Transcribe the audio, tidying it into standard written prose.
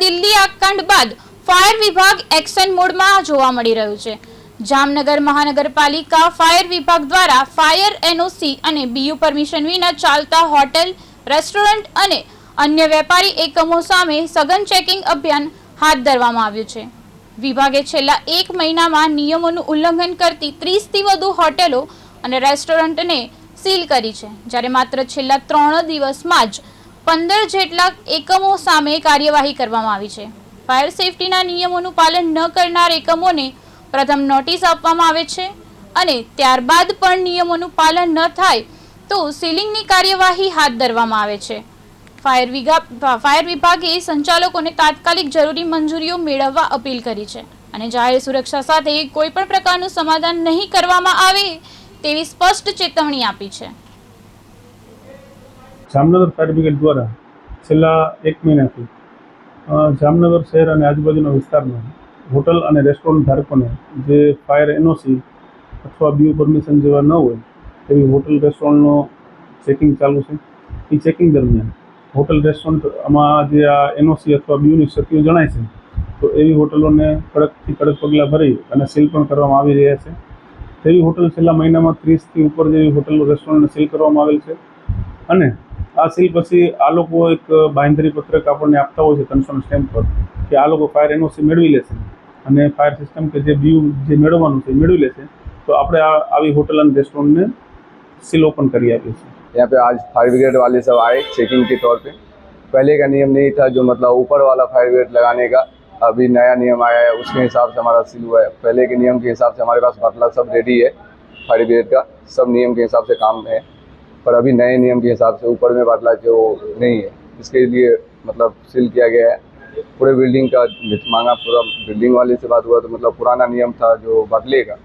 દિલ્હી આગકાંડ બાદ ફાયર વિભાગ એક્શન મોડમાં જોવા મળી રહ્યું છે। જામનગર મહાનગરપાલિકા ફાયર વિભાગ દ્વારા ફાયર એનઓસી અને બીયુ પરમિશન વિના ચાલતા હોટેલ, રેસ્ટોરન્ટ અને અન્ય વેપારી એકમો સામે સઘન ચેકિંગ અભિયાન હાથ ધરવામાં આવ્યું છે। વિભાગે છેલ્લા 1 મહિનામાં નિયમોનું ઉલ્લંઘન કરતી 30 થી વધુ હોટેલો અને રેસ્ટોરન્ટને સીલ કરી છે, જ્યારે માત્ર છેલ્લા 3 દિવસમાં જ 15 જેટલા એકમો સામે કાર્યવાહી કરવામાં આવી છે। ફાયર સેફટીના નિયમોનું પાલન ન કરનાર એકમોને પ્રથમ નોટિસ આપવામાં આવે છે અને ત્યારબાદ પણ નિયમોનું પાલન ન થાય તો સીલિંગની કાર્યવાહી હાથ ધરવામાં આવે છે। ફાયર વિભાગે સંચાલકોને તાત્કાલિક જરૂરી મંજૂરીઓ મેળવવા અપીલ કરી છે અને જાહેર સુરક્ષા સાથે કોઈ પણ પ્રકારનું સમાધાન નહીં કરવામાં આવે તેવી સ્પષ્ટ ચેતવણી આપી છે। જામનગર ફાયર બ્રિગેડ દ્વારા છેલ્લા 1 મહિનાથી જામનગર શહેર અને આજુબાજુના વિસ્તારમાં હોટલ અને રેસ્ટોરન્ટ ધારકોને જે ફાયર એનઓસી અથવા બીયુ પરમિશન જેવા ન હોય એવી હોટલ રેસ્ટોરન્ટનો ચેકિંગ ચાલુ છે। એ ચેકિંગ દરમિયાન હોટલ રેસ્ટોરન્ટમાં જે આ એનઓસી અથવા બીયુની ક્ષતિઓ જણાય છે તો એવી હોટલોને કડકથી કડક પગલાં ભરી અને સીલ પણ કરવામાં આવી રહ્યા છે। તેવી હોટલ છેલ્લા મહિનામાં 30થી ઉપર જેવી હોટલ રેસ્ટોરન્ટને સીલ કરવામાં આવેલ છે અને આ સીલ પછી આ લોકો એક બાંહેધરી પત્રક આપણને આપતા હોય છે કન્સર્ન સ્ટેમ્પ પર કે આ લોકો ફાયર એનઓસી મેળવી લેશે અને ફાયર સિસ્ટમ કે જે બીયુ જે મેળવવાનું છે મેળવી લેશે तो આપણે આવી होटल एंड रेस्टोरेंट ने सील ओपन करी है। यहाँ पे आज फायर ब्रिगेड वाले सब आए चेकिंग के तौर पे। पहले का नियम नहीं था, जो मतलब ऊपर वाला फायर ब्रिगेड लगाने का, अभी नया नियम आया है, उसके हिसाब से हमारा सील हुआ है। पहले के नियम के हिसाब से हमारे पास बाटला सब रेडी है, फायर ब्रिगेड का सब नियम के हिसाब से काम है, पर अभी नए नियम के हिसाब से ऊपर में बाटला जो नहीं है, इसके लिए मतलब सील किया गया है। पूरे बिल्डिंग का मांगा, पूरा बिल्डिंग वाले से बात हुआ तो मतलब पुराना नियम था जो बाटले का,